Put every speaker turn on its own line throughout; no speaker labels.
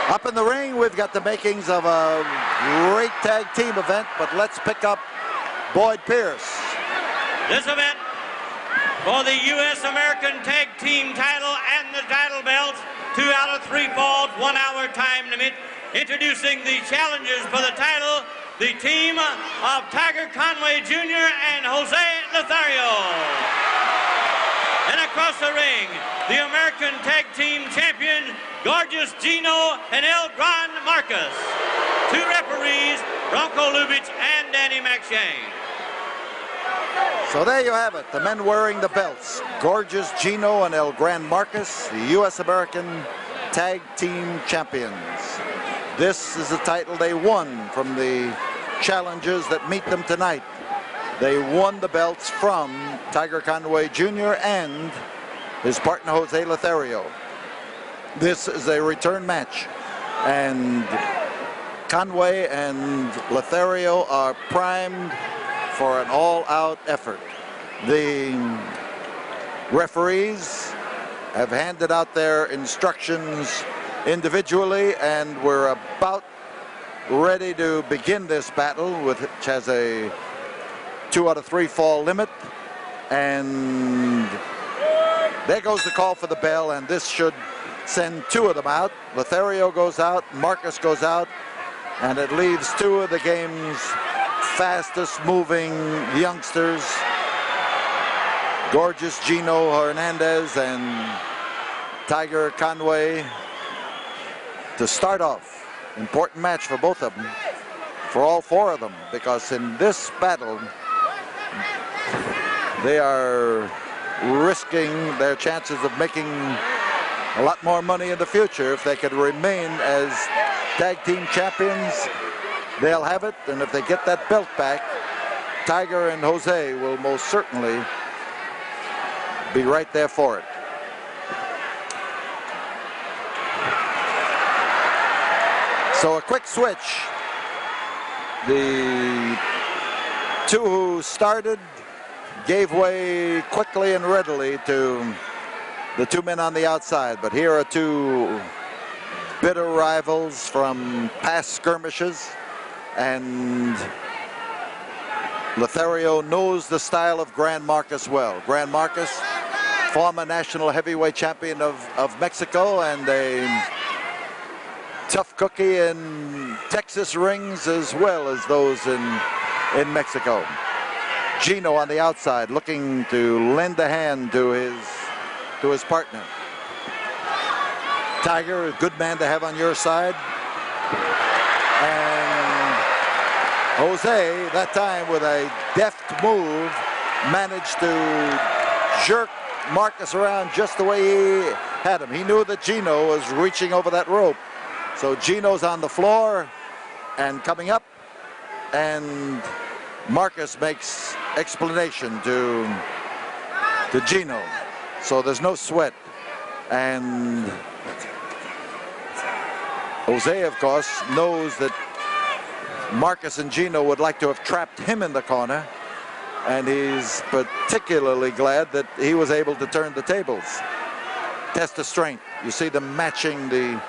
Up in the ring, we've got the makings of a great tag team event, but let's pick up Boyd Pierce.
This event for the U.S. American Tag Team title and the title belts, 2 out of 3 falls, 1 hour time limit. Introducing the challengers for the title, the team of Tiger Conway Jr. and Jose Lothario. And across the ring, the American Tag Team champion, Gorgeous Gino and Gran Markus. 2 referees, Bronco Lubitsch and Danny McShane.
So there you have it, the men wearing the belts. Gorgeous Gino and Gran Markus, the U.S. American Tag Team champions. This is the title they won from the challengers that meet them tonight. They won the belts from Tiger Conway Jr. and his partner Jose Lothario. This is a return match, and Conway and Lothario are primed for an all-out effort. The referees have handed out their instructions individually, and we're about ready to begin this battle, which has a 2 out of 3 fall limit. And there goes the call for the bell, and this should send 2 of them out. Lothario goes out, Markus goes out, and it leaves 2 of the game's fastest moving youngsters, Gorgeous Gino Hernandez and Tiger Conway, to start off. Important match for both of them, for all 4 of them, because in this battle they are risking their chances of making a lot more money in the future. If they could remain as tag team champions, they'll have it, and if they get that belt back, Tiger and Jose will most certainly be right there for it. So a quick switch. The 2 who started gave way quickly and readily to the 2 men on the outside, but here are 2 bitter rivals from past skirmishes, and Lothario knows the style of Gran Markus well. Gran Markus, former national heavyweight champion of Mexico, and a tough cookie in Texas rings as well as those in Mexico. Gino on the outside, looking to lend a hand to his partner. Tiger, a good man to have on your side. And Jose, that time with a deft move, managed to jerk Markus around just the way he had him. He knew that Gino was reaching over that rope. So Gino's on the floor and coming up, and Markus makes explanation to Gino. So there's no sweat. And Jose, of course, knows that Markus and Gino would like to have trapped him in the corner, and he's particularly glad that he was able to turn the tables. Test of strength. You see them matching the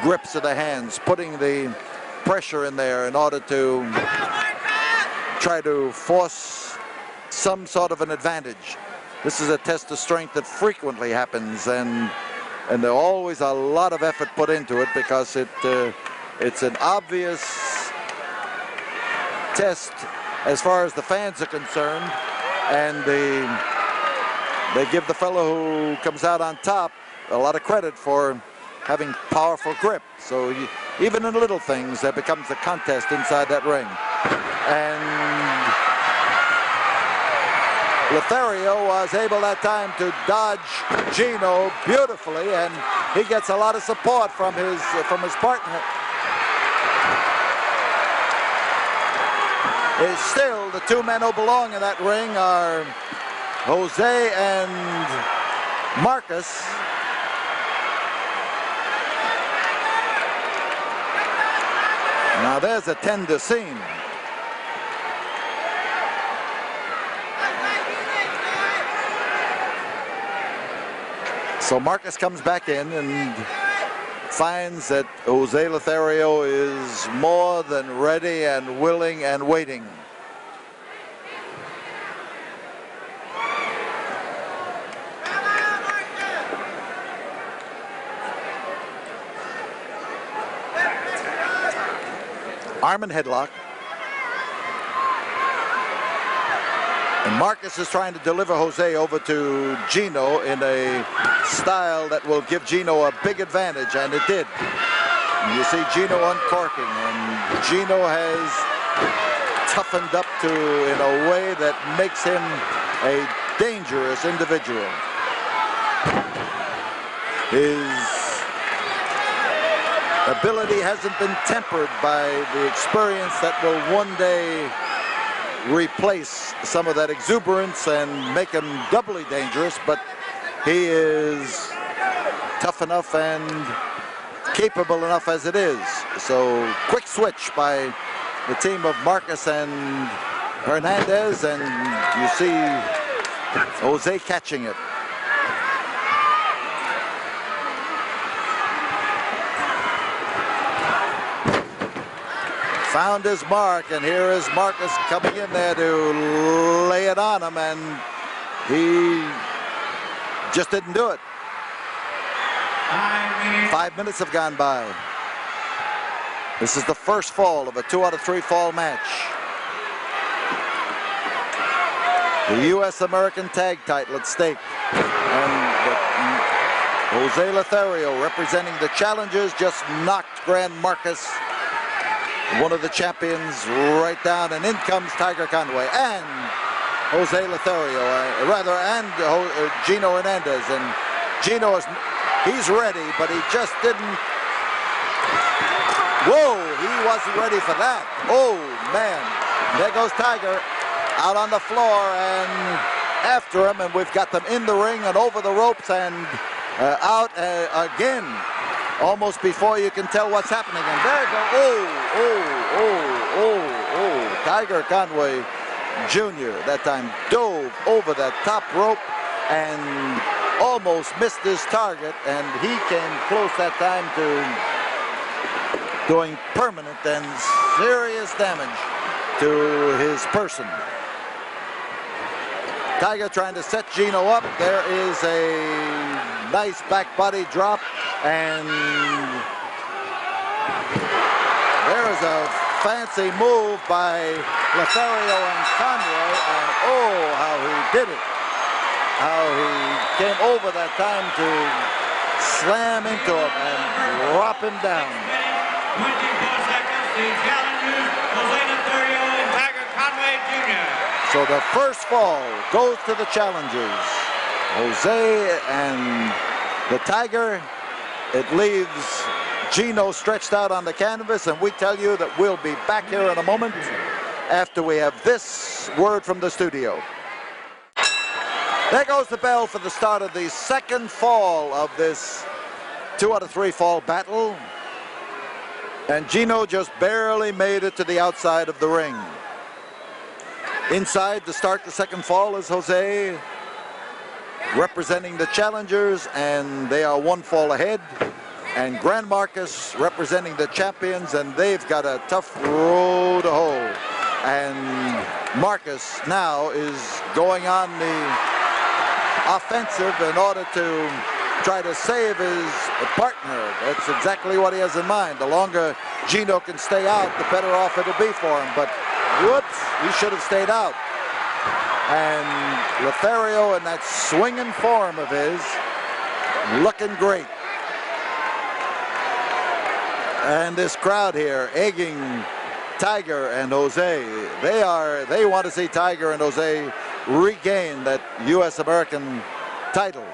grips of the hands, putting the pressure in there in order to try to force some sort of an advantage. This is a test of strength that frequently happens, and there's always a lot of effort put into it, because it's an obvious test as far as the fans are concerned, and they give the fellow who comes out on top a lot of credit for having powerful grip. So even in little things, there becomes a contest inside that ring. And Lothario was able that time to dodge Gino beautifully, and he gets a lot of support from his partner. It's still the 2 men who belong in that ring are Jose and Markus. Now there's a tender scene. So Markus comes back in, and finds that Jose Lothario is more than ready and willing and waiting. Arm and headlock. And Markus is trying to deliver Jose over to Gino in a style that will give Gino a big advantage, and it did. And you see Gino uncorking, and Gino has toughened up in a way that makes him a dangerous individual. His ability hasn't been tempered by the experience that will one day replace some of that exuberance and make him doubly dangerous, but he is tough enough and capable enough as it is. So quick switch by the team of Markus and Hernandez, and you see Jose catching it. Found his mark, and here is Markus coming in there to lay it on him, and he just didn't do it. 5 minutes have gone by. This is the first fall of a 2 out of 3 fall match. The U.S. American Tag title at stake. And Jose Lothario, representing the challengers, just knocked Gran Markus, one of the champions, right down, and in comes Tiger Conway and Jose Lothario, and Gino Hernandez. And Gino he's ready, but he just didn't. Whoa, he wasn't ready for that. Oh man, there goes Tiger out on the floor and after him, and we've got them in the ring and over the ropes and out again. Almost before you can tell what's happening. And there go, Tiger Conway Jr. that time dove over that top rope and almost missed his target, and he came close that time to doing permanent and serious damage to his person. Tiger trying to set Gino up. There is a nice back body drop, and there is a fancy move by Lothario and Conway, and oh, how he did it. How he came over that time to slam into him and drop him down.
24 seconds, the challengers, Jose Lothario and Tiger Conway Jr.
So the first fall goes to the challengers, Jose and the Tiger. It leaves Gino stretched out on the canvas, and we tell you that we'll be back here in a moment after we have this word from the studio. There goes the bell for the start of the second fall of this 2 out of 3 fall battle. And Gino just barely made it to the outside of the ring. Inside to start the second fall is Jose, representing the challengers, and they are 1 fall ahead. And Gran Markus representing the champions, and they've got a tough road to hoe. And Markus now is going on the offensive in order to try to save his partner. That's exactly what he has in mind. The longer Gino can stay out, the better off it'll be for him. But whoops, he should have stayed out. And Lothario in that swinging form of his, looking great. And this crowd here egging Tiger and Jose. They want to see Tiger and Jose regain that U.S. American title.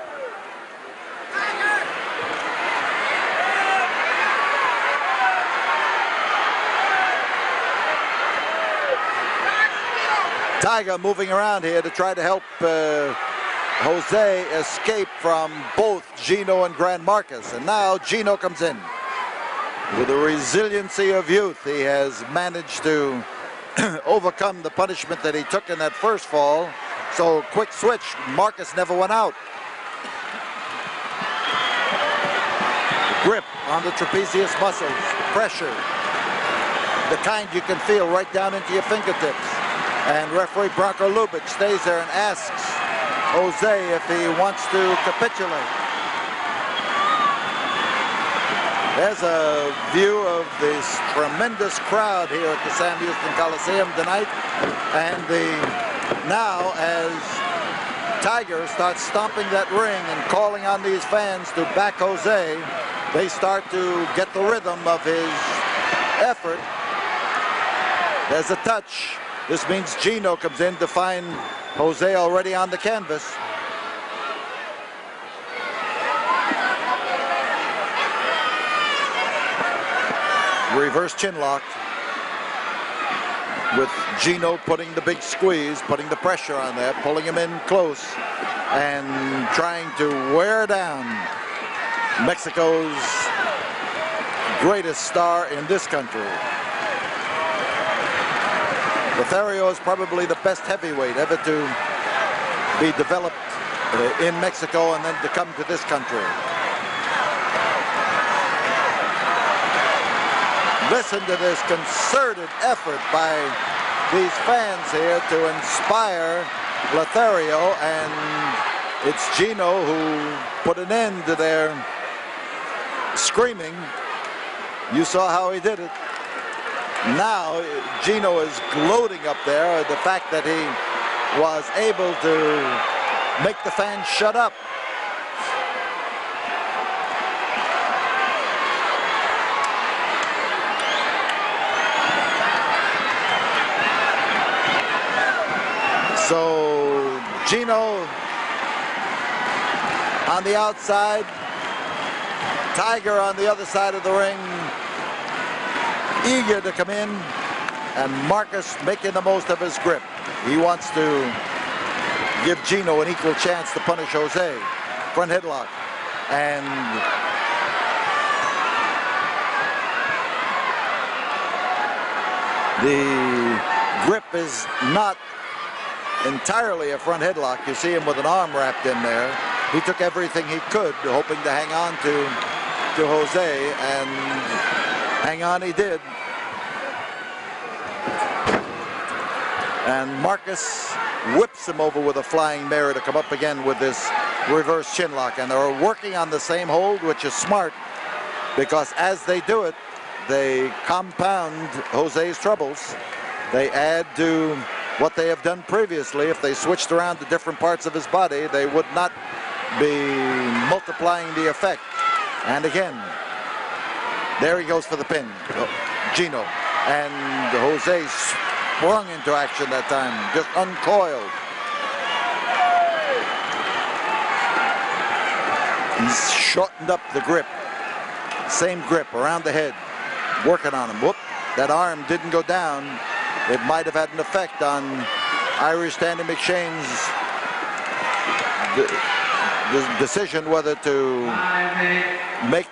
Tiger moving around here to try to help Jose escape from both Gino and Gran Markus. And now Gino comes in. With the resiliency of youth, he has managed to overcome the punishment that he took in that first fall. So quick switch, Markus never went out. grip on the trapezius muscles, pressure, the kind you can feel right down into your fingertips. And referee Branko Lubic stays there and asks Jose if he wants to capitulate. There's a view of this tremendous crowd here at the Sam Houston Coliseum tonight. And now as Tiger starts stomping that ring and calling on these fans to back Jose, they start to get the rhythm of his effort. There's a touch. This means Gino comes in to find Jose already on the canvas. Reverse chin lock with Gino putting the big squeeze, putting the pressure on there, pulling him in close and trying to wear down Mexico's greatest star in this country. Lothario is probably the best heavyweight ever to be developed in Mexico and then to come to this country. Listen to this concerted effort by these fans here to inspire Lothario, and it's Gino who put an end to their screaming. You saw how he did it. Now Gino is gloating up there at the fact that he was able to make the fans shut up. So Gino on the outside, Tiger on the other side of the ring, eager to come in, and Markus making the most of his grip. He wants to give Gino an equal chance to punish Jose. Front headlock. And the grip is not entirely a front headlock. You see him with an arm wrapped in there. He took everything he could, hoping to hang on to Jose, and hang on he did. And Markus whips him over with a flying mirror to come up again with this reverse chin lock. And they're working on the same hold, which is smart, because as they do it, they compound Jose's troubles. They add to what they have done previously. If they switched around to different parts of his body, they would not be multiplying the effect. And again, there he goes for the pin, Gino. And Jose sprung into action that time, just uncoiled. He's shortened up the grip. Same grip around the head, working on him. Whoop, that arm didn't go down. It might have had an effect on Irish Standing McShane's decision whether to break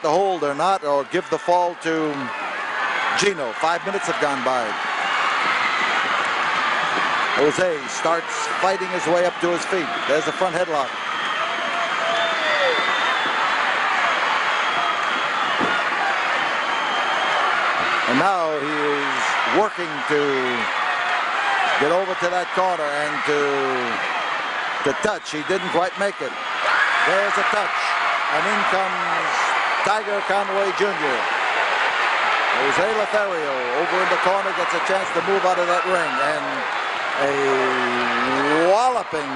the hold or not, or give the fall to Gino. 5 minutes have gone by. Jose starts fighting his way up to his feet. There's the front headlock. And now he is working to get over to that corner and to touch. He didn't quite make it. There's a touch. And in comes Tiger Conway Jr. Jose Lothario over in the corner gets a chance to move out of that ring. And a walloping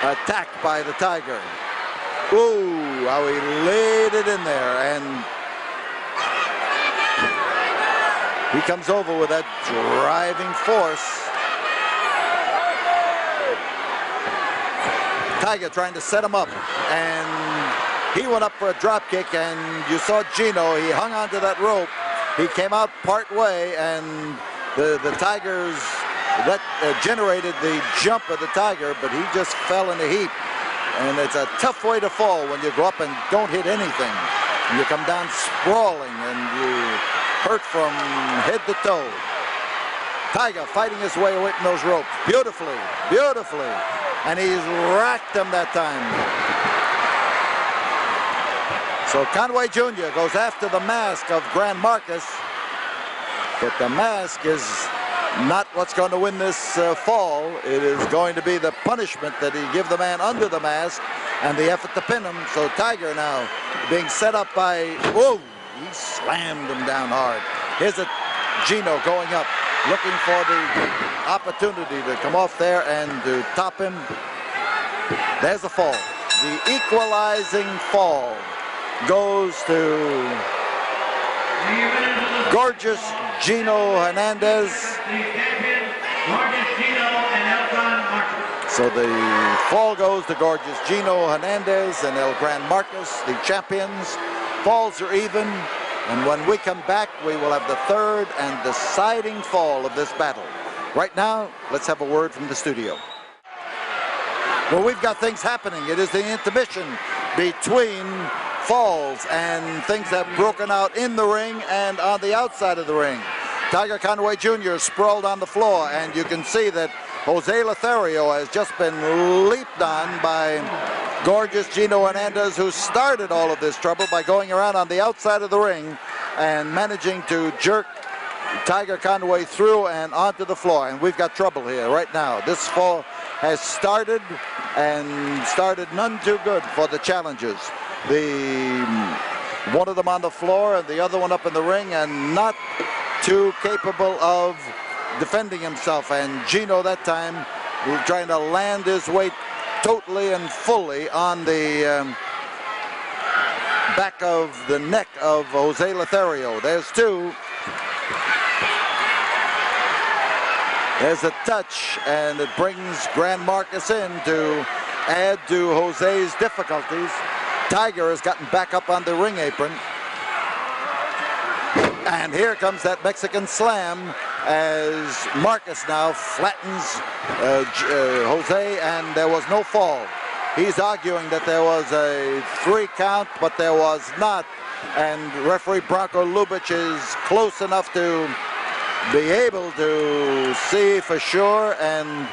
attack by the Tiger. Ooh, how he laid it in there. And he comes over with that driving force. Tiger trying to set him up, and he went up for a drop kick, and you saw Gino, he hung onto that rope. He came out part way, and the Tigers that generated the jump of the Tiger, but he just fell in a heap. And it's a tough way to fall when you go up and don't hit anything. And you come down sprawling, and you hurt from head to toe. Tiger fighting his way away from those ropes. Beautifully, beautifully. And he's racked him that time. So Conway Jr. goes after the mask of Gran Markus, but the mask is not what's going to win this fall. It is going to be the punishment that he give the man under the mask and the effort to pin him. So Tiger now being set up by, whoa, he slammed him down hard. Here's a Gino going up, looking for the opportunity to come off there and to top him. There's a fall. The equalizing fall goes to gorgeous Gino Hernandez. So the fall goes to gorgeous Gino Hernandez and El Gran Markus, the champions. Falls are even, and when we come back, we will have the third and deciding fall of this battle. Right now, let's have a word from the studio. Well, we've got things happening. It is the intermission between falls, and things have broken out in the ring and on the outside of the ring. Tiger Conway Jr. sprawled on the floor, and you can see that Jose Lothario has just been leaped on by gorgeous Gino Hernandez, who started all of this trouble by going around on the outside of the ring and managing to jerk Tiger Conway through and onto the floor. And we've got trouble here right now. This fall has started, and started none too good for the challengers. One of them on the floor and the other one up in the ring, and not too capable of defending himself. And Gino that time trying to land his weight totally and fully on the back of the neck of Jose Lothario. There's two. There's a touch, and it brings Gran Markus in to add to Jose's difficulties. Tiger has gotten back up on the ring apron. And here comes that Mexican slam as Markus now flattens Jose, and there was no fall. He's arguing that there was a 3 count, but there was not. And referee Branko Lubich is close enough to be able to see for sure. And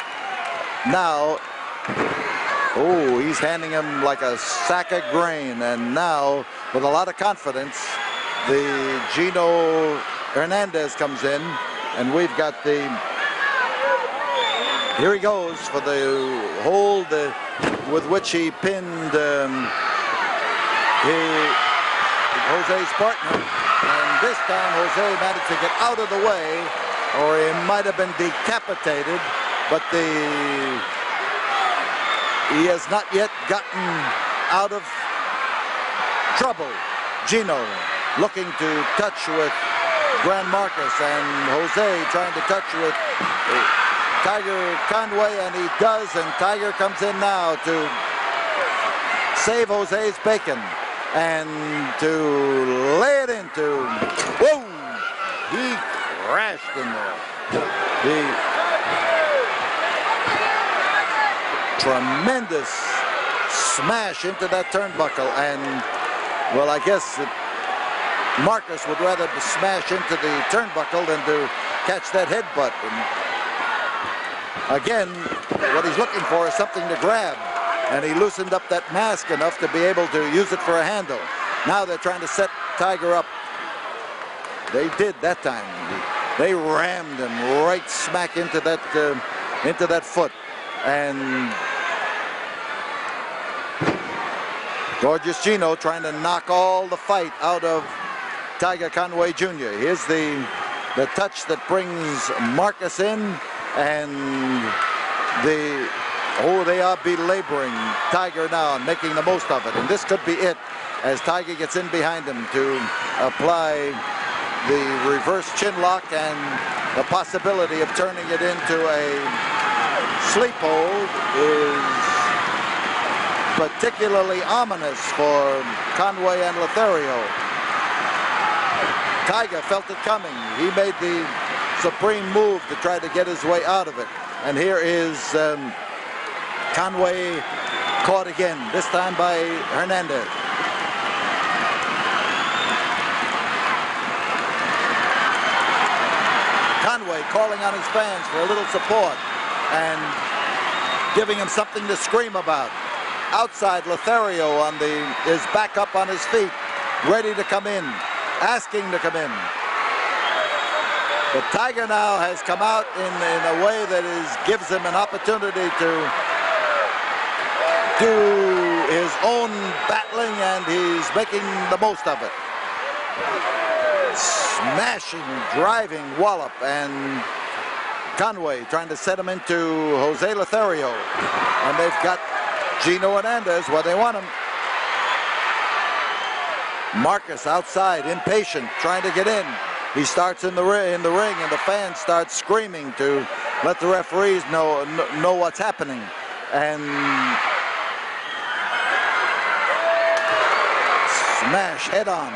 now, oh, he's handing him like a sack of grain. And now, with a lot of confidence, the Gino Hernandez comes in, and we've got the, here he goes for the hold with which he pinned Jose's partner. And this time Jose managed to get out of the way, or he might have been decapitated, but he has not yet gotten out of trouble. Gino looking to touch with Gran Markus, and Jose trying to touch with Tiger Conway, and he does, and Tiger comes in now to save Jose's bacon and to lay it into, whoa, he crashed in there. The tremendous smash into that turnbuckle, and well, I guess Markus would rather smash into the turnbuckle than to catch that headbutt. And again, what he's looking for is something to grab, and he loosened up that mask enough to be able to use it for a handle. Now they're trying to set Tiger up. They did that time. They rammed him right smack into that foot, and gorgeous Gino trying to knock all the fight out of Tiger Conway Jr. Here's the touch that brings Markus in, and they are belaboring Tiger now and making the most of it. And this could be it, as Tiger gets in behind him to apply the reverse chin lock and the possibility of turning it into a sleep hold is particularly ominous for Conway and Lothario. Tiger felt it coming. He made the supreme move to try to get his way out of it. And here is Conway caught again, this time by Hernandez. Conway calling on his fans for a little support and giving him something to scream about. Outside, Lothario is back up on his feet, ready to come in, asking to come in. But Tiger now has come out in a way that gives him an opportunity to do his own battling, and he's making the most of it. Smashing, driving wallop, and Conway trying to set him into Jose Lothario. And they've got Gino Hernandez where they want him. Markus outside, impatient, trying to get in. He starts in the ring, and the fans start screaming to let the referees know what's happening. And smash head on.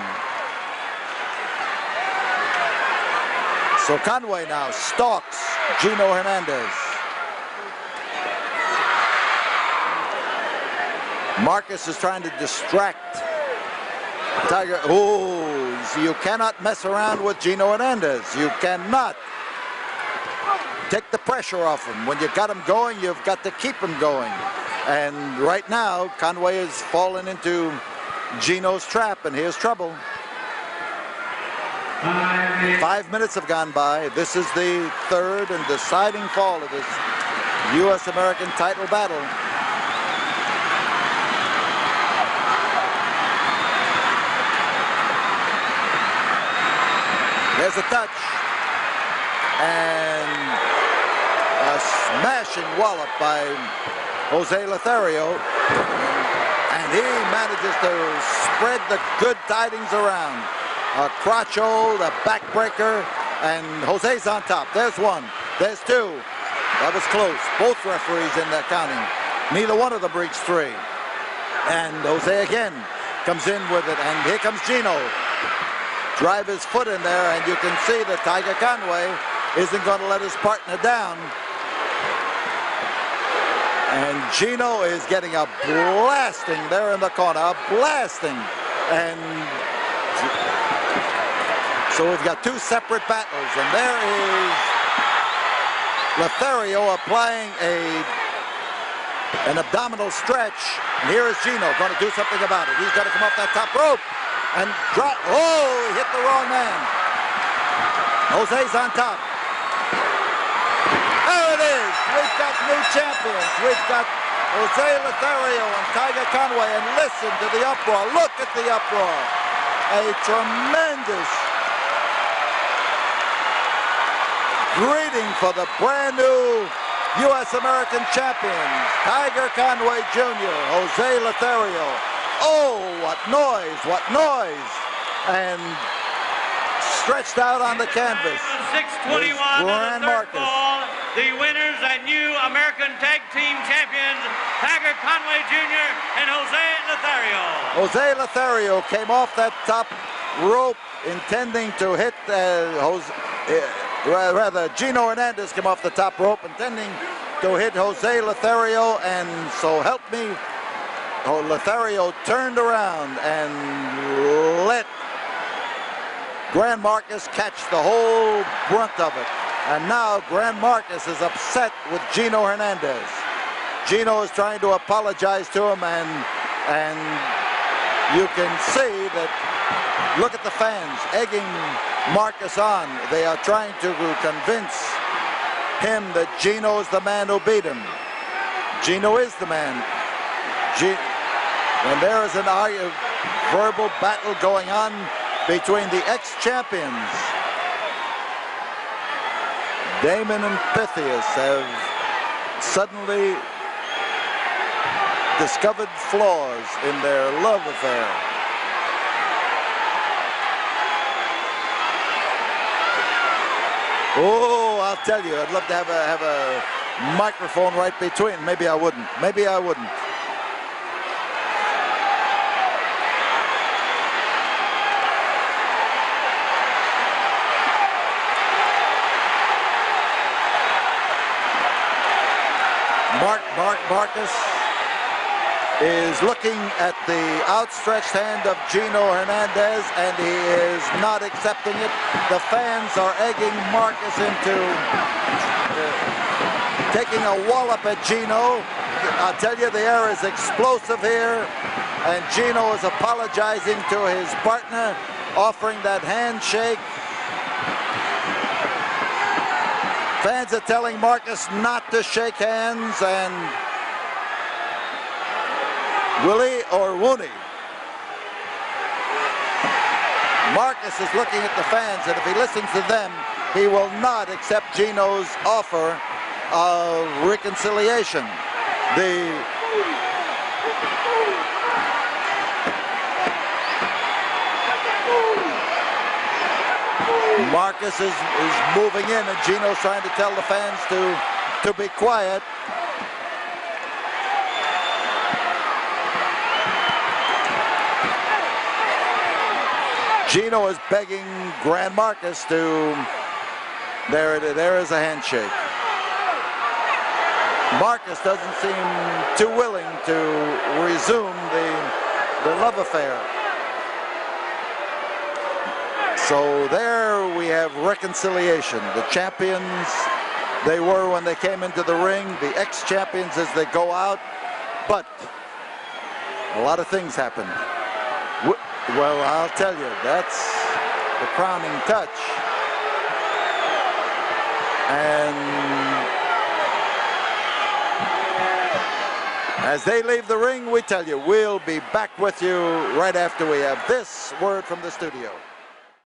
So Conway now stalks Gino Hernandez. Markus is trying to distract Tiger. Oh, you cannot mess around with Gino Hernandez. You cannot. Take the pressure off him. When you got him going, you've got to keep him going. And right now, Conway has fallen into Gino's trap, and here's trouble. 5 minutes have gone by. This is the third and deciding fall of this U.S. American title battle. There's a touch, and a smashing wallop by Jose Lothario, and he manages to spread the good tidings around. A crotch hold, a backbreaker, and Jose's on top. There's one, there's two. That was close. Both referees in that counting. Neither one of them reached three. And Jose again comes in with it, and here comes Gino. Drive his foot in there, and you can see that Tiger Conway isn't going to let his partner down. And Gino is getting a blasting there in the corner, a blasting. And so we've got two separate battles, and there is Lothario applying an abdominal stretch. And here is Gino going to do something about it. He's got to come off that top rope and drop. Oh, he hit the wrong man. Jose's on top. There it is. We've got new champions. We've got Jose Lothario and Tiger Conway. And listen to the uproar. Look at the uproar. A tremendous greeting for the brand new U.S. American champions, Tiger Conway Jr., Jose Lothario. Oh, what noise, what noise. And stretched out on the canvas.
6:21
Gran Markus.
The winners and new American Tag Team Champions, Tiger Conway Jr. and Jose Lothario.
Jose Lothario came off that top rope intending to hit Gino Hernandez came off the top rope intending to hit Jose Lothario, and so help me, Lothario turned around and let Gran Markus catch the whole brunt of it. And now Gran Markus is upset with Gino Hernandez. Gino is trying to apologize to him, and you can see that, look at the fans egging Markus on. They are trying to convince him that Gino is the man who beat him. Gino is the man. And there is an verbal battle going on between the ex-champions. Damon and Pythias have suddenly discovered flaws in their love affair. Oh, I'll tell you, I'd love to have a microphone right between. Maybe I wouldn't. Maybe I wouldn't. Markus is looking at the outstretched hand of Gino Hernandez, and he is not accepting it. The fans are egging Markus into taking a wallop at Gino. I'll tell you, the air is explosive here, and Gino is apologizing to his partner, offering that handshake. Fans are telling Markus not to shake hands, and will he or won't he? Markus is looking at the fans, and if he listens to them, he will not accept Gino's offer of reconciliation. Markus is moving in, and Gino's trying to tell the fans to be quiet. Gino is begging Gran Markus to. There is a handshake. Markus doesn't seem too willing to resume the love affair. So there we have reconciliation. The champions they were when they came into the ring, the ex-champions as they go out, but a lot of things happened. Well, I'll tell you, that's the crowning touch. And as they leave the ring, we tell you, we'll be back with you right after we have this word from the studio.